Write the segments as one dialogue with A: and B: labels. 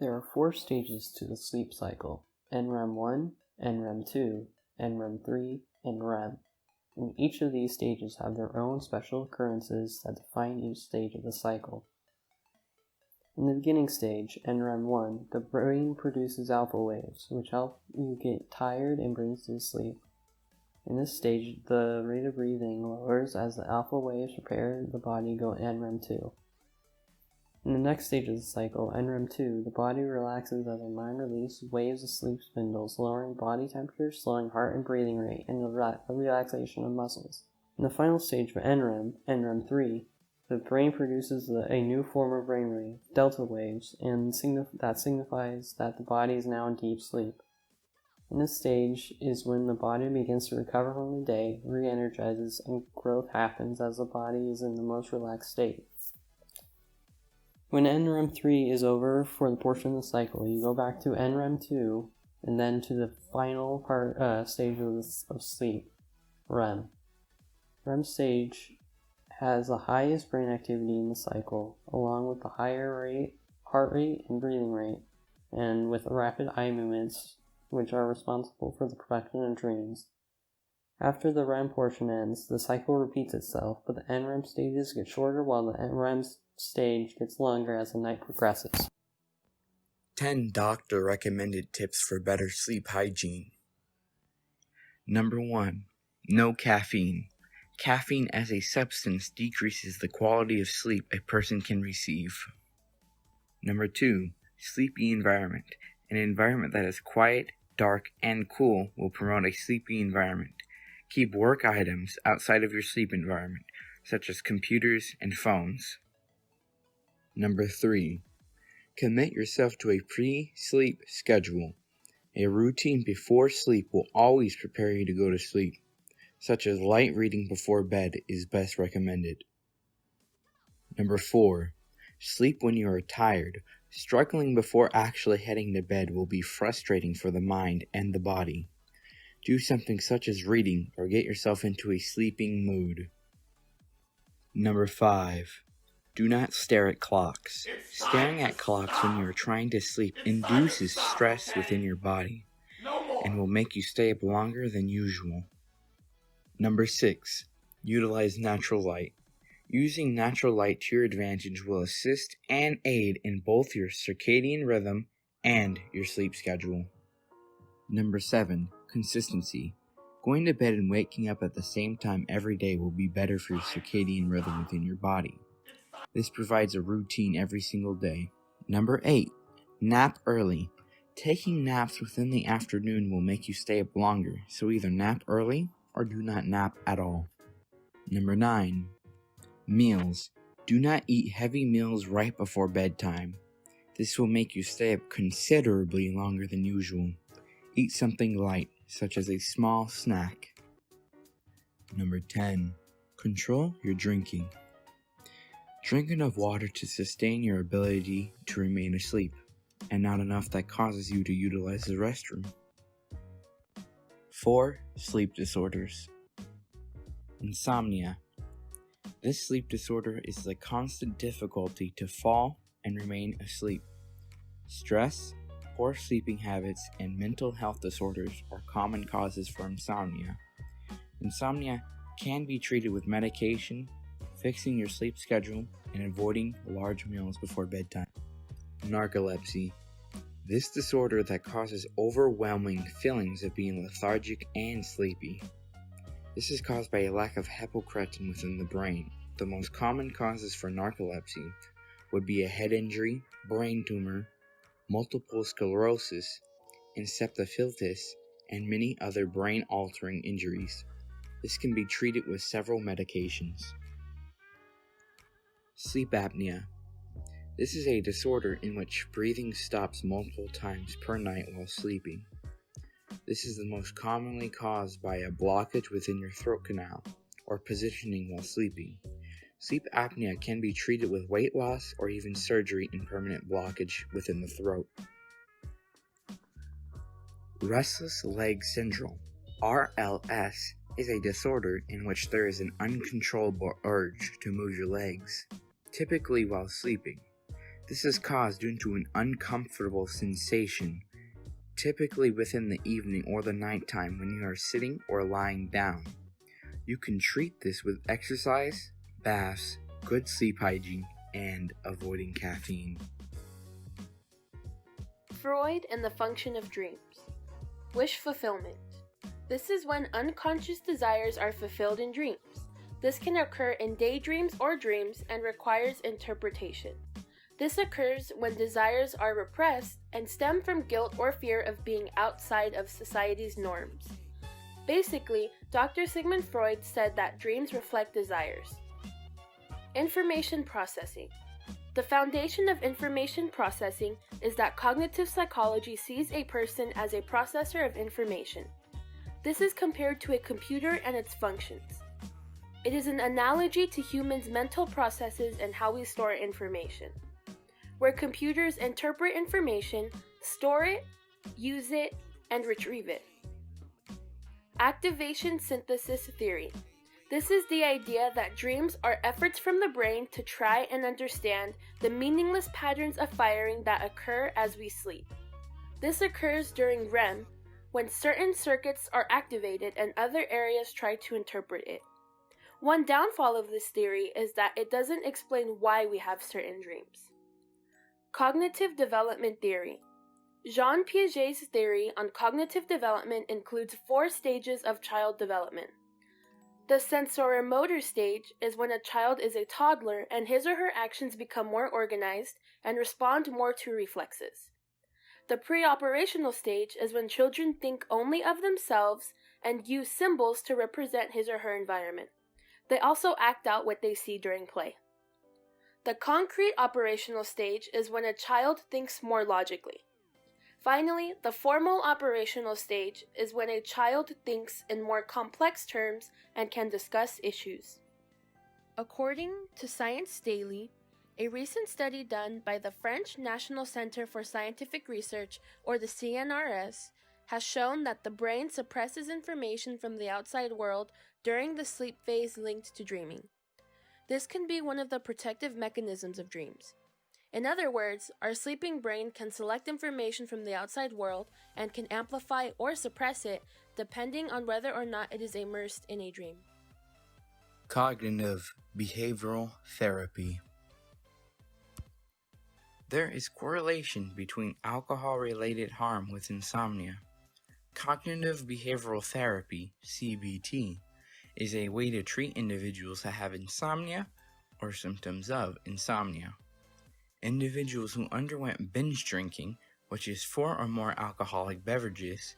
A: There are 4 stages to the sleep cycle: NREM 1, NREM 2, NREM 3, and REM. And each of these stages have their own special occurrences that define each stage of the cycle. In the beginning stage, NREM 1, the brain produces alpha waves, which help you get tired and brings you to sleep. In this stage, the rate of breathing lowers as the alpha waves prepare the body to go NREM 2. In the next stage of the cycle, NREM 2, the body relaxes as the mind releases waves of sleep spindles, lowering body temperature, slowing heart and breathing rate, and the relaxation of muscles. In the final stage of NREM 3, the brain produces a new form of brainwave, delta waves, and that signifies that the body is now in deep sleep. In this stage is when the body begins to recover from the day, re-energizes, and growth happens as the body is in the most relaxed state. When NREM 3 is over for the portion of the cycle, you go back to NREM 2 and then to the final stage of sleep, REM. REM stage has the highest brain activity in the cycle, along with the higher heart rate and breathing rate, and with rapid eye movements, which are responsible for the production of dreams. After the REM portion ends, the cycle repeats itself, but the NREM stages get shorter while the NREM stage gets longer as the night progresses.
B: 10 doctor recommended tips for better sleep hygiene. Number 1. No caffeine. Caffeine as a substance decreases the quality of sleep a person can receive. Number 2. Sleepy environment. An environment that is quiet, dark, and cool will promote a sleepy environment. Keep work items outside of your sleep environment, such as computers and phones. Number 3. Commit yourself to a pre-sleep schedule. A routine before sleep will always prepare you to go to sleep, such as light reading before bed is best recommended. Number 4. Sleep when you are tired. Struggling before actually heading to bed will be frustrating for the mind and the body. Do something such as reading or get yourself into a sleeping mood. Number 5. Do not stare at clocks. Staring at clocks when you are trying to sleep induces stress within your body and will make you stay up longer than usual. Number 6. Utilize natural light. Using natural light to your advantage will assist and aid in both your circadian rhythm and your sleep schedule. Number 7. Consistency. Going to bed and waking up at the same time every day will be better for your circadian rhythm within your body. This provides a routine every single day. Number 8. Nap early. Taking naps within the afternoon will make you stay up longer, so either nap early or do not nap at all. Number 9. Meals. Do not eat heavy meals right before bedtime. This will make you stay up considerably longer than usual. Eat something light, such as a small snack. Number 10. Control your drinking. Drink enough water to sustain your ability to remain asleep, and not enough that causes you to utilize the restroom. 4. Sleep disorders. Insomnia. This sleep disorder is the constant difficulty to fall and remain asleep. Stress, poor sleeping habits, and mental health disorders are common causes for insomnia. Insomnia can be treated with medication, fixing your sleep schedule, and avoiding large meals before bedtime. Narcolepsy. This disorder that causes overwhelming feelings of being lethargic and sleepy. This is caused by a lack of hypocretin within the brain. The most common causes for narcolepsy would be a head injury, brain tumor, multiple sclerosis, encephalitis, and many other brain-altering injuries. This can be treated with several medications. Sleep apnea. This is a disorder in which breathing stops multiple times per night while sleeping. This is the most commonly caused by a blockage within your throat canal or positioning while sleeping. Sleep apnea can be treated with weight loss or even surgery in permanent blockage within the throat. Restless leg syndrome, RLS, is a disorder in which there is an uncontrollable urge to move your legs, typically while sleeping. This is caused due to an uncomfortable sensation, typically within the evening or the nighttime when you are sitting or lying down. You can treat this with exercise, baths, good sleep hygiene, and avoiding caffeine.
C: Freud and the function of dreams. Wish fulfillment. This is when unconscious desires are fulfilled in dreams. This can occur in daydreams or dreams and requires interpretation. This occurs when desires are repressed and stem from guilt or fear of being outside of society's norms. Basically, Dr. Sigmund Freud said that dreams reflect desires. Information processing. The foundation of information processing is that cognitive psychology sees a person as a processor of information. This is compared to a computer and its functions. It is an analogy to humans' mental processes and how we store information. Where computers interpret information, store it, use it, and retrieve it. Activation synthesis theory. This is the idea that dreams are efforts from the brain to try and understand the meaningless patterns of firing that occur as we sleep. This occurs during REM, when certain circuits are activated and other areas try to interpret it. One downfall of this theory is that it doesn't explain why we have certain dreams. Cognitive development theory. Jean Piaget's theory on cognitive development includes 4 stages of child development. The sensoromotor stage is when a child is a toddler and his or her actions become more organized and respond more to reflexes. The pre-operational stage is when children think only of themselves and use symbols to represent his or her environment. They also act out what they see during play. The concrete operational stage is when a child thinks more logically. Finally, the formal operational stage is when a child thinks in more complex terms and can discuss issues. According to Science Daily, a recent study done by the French National Center for Scientific Research, or the CNRS, has shown that the brain suppresses information from the outside world during the sleep phase linked to dreaming. This can be one of the protective mechanisms of dreams. In other words, our sleeping brain can select information from the outside world and can amplify or suppress it depending on whether or not it is immersed in a dream.
B: Cognitive behavioral therapy. There is correlation between alcohol-related harm with insomnia. Cognitive behavioral therapy, CBT, is a way to treat individuals that have insomnia or symptoms of insomnia. Individuals who underwent binge drinking, which is 4 or more alcoholic beverages,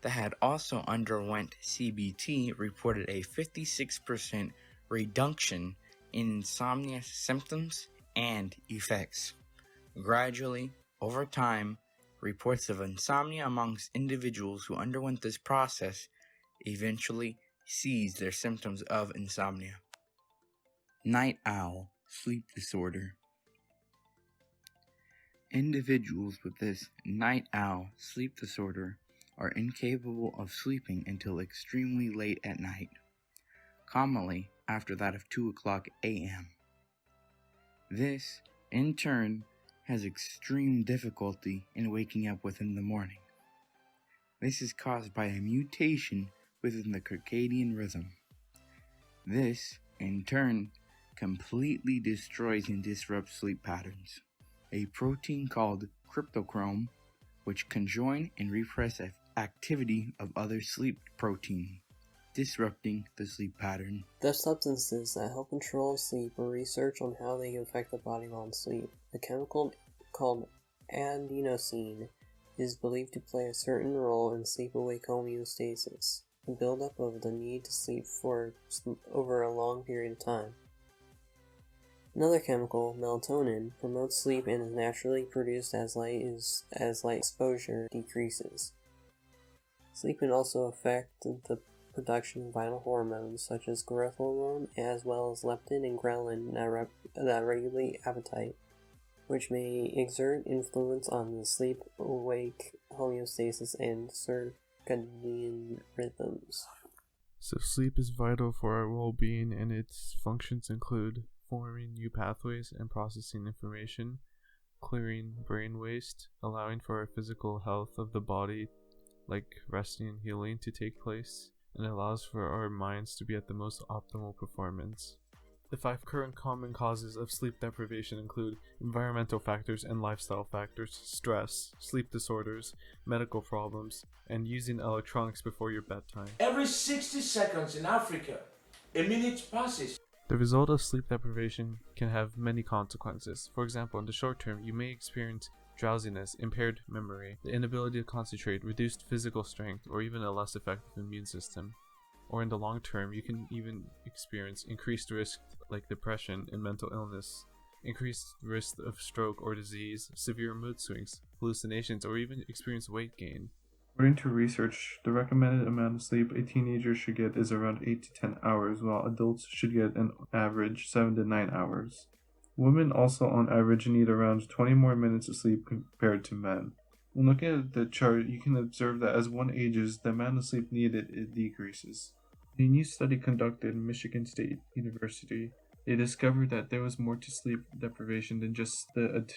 B: that had also underwent CBT reported a 56% reduction in insomnia symptoms and effects. Gradually, over time, reports of insomnia amongst individuals who underwent this process eventually ceased their symptoms of insomnia. Night owl sleep disorder. Individuals with this night owl sleep disorder are incapable of sleeping until extremely late at night, commonly after that of 2 o'clock a.m. This, in turn, has extreme difficulty in waking up within the morning. This is caused by a mutation within the circadian rhythm. This, in turn, completely destroys and disrupts sleep patterns. A protein called cryptochrome, which can join and repress activity of other sleep protein, disrupting the sleep pattern.
A: The substances that help control sleep are research on how they affect the body while in sleep. A chemical called adenosine is believed to play a certain role in sleep-awake homeostasis, the buildup of the need to sleep for over a long period of time. Another chemical, melatonin, promotes sleep and is naturally produced as light exposure decreases. Sleep can also affect the production of vital hormones such as growth hormone, as well as leptin and ghrelin that regulate appetite, which may exert influence on the sleep-awake homeostasis and circadian rhythms.
D: So sleep is vital for our well-being, and its functions include forming new pathways and processing information, clearing brain waste, allowing for our physical health of the body, like resting and healing, to take place, and allows for our minds to be at the most optimal performance. The 5 current common causes of sleep deprivation include environmental factors and lifestyle factors, stress, sleep disorders, medical problems, and using electronics before your bedtime.
E: Every 60 seconds in Africa, a minute passes.
D: The result of sleep deprivation can have many consequences. For example, in the short term, you may experience drowsiness, impaired memory, the inability to concentrate, reduced physical strength, or even a less effective immune system. Or in the long term, you can even experience increased risk like depression and mental illness, increased risk of stroke or disease, severe mood swings, hallucinations, or even experience weight gain.
F: According to research, the recommended amount of sleep a teenager should get is around 8 to 10 hours, while adults should get an average 7 to 9 hours. Women also on average need around 20 more minutes of sleep compared to men. When looking at the chart, you can observe that as one ages, the amount of sleep needed decreases. In a new study conducted in Michigan State University, they discovered that there was more to sleep deprivation than just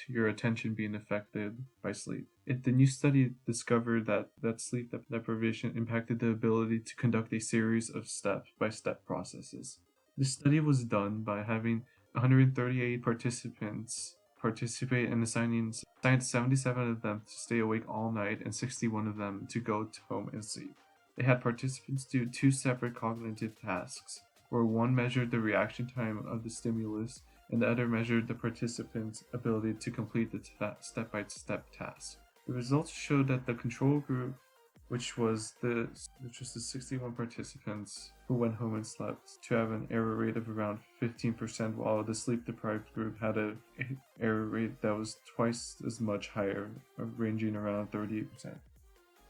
F: your attention being affected by sleep. The new study discovered that sleep deprivation impacted the ability to conduct a series of step-by-step processes. This study was done by having 138 participants participate and assigned 77 of them to stay awake all night and 61 of them to go home and sleep. They had participants do 2 separate cognitive tasks, where one measured the reaction time of the stimulus and the other measured the participant's ability to complete the step-by-step task. The results showed that the control group, which was the 61 participants who went home and slept, to have an error rate of around 15%, while the sleep-deprived group had an error rate that was twice as much higher, ranging around 38%.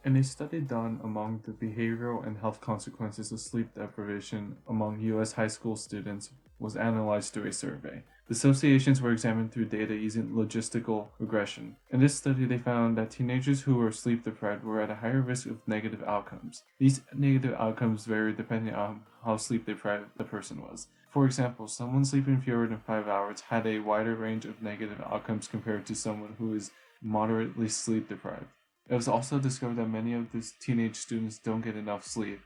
F: In a study done among the behavioral and health consequences of sleep deprivation among U.S. high school students was analyzed through a survey. The associations were examined through data using logistical regression. In this study, they found that teenagers who were sleep deprived were at a higher risk of negative outcomes. These negative outcomes varied depending on how sleep deprived the person was. For example, someone sleeping fewer than 5 hours had a wider range of negative outcomes compared to someone who is moderately sleep deprived. It was also discovered that many of these teenage students don't get enough sleep.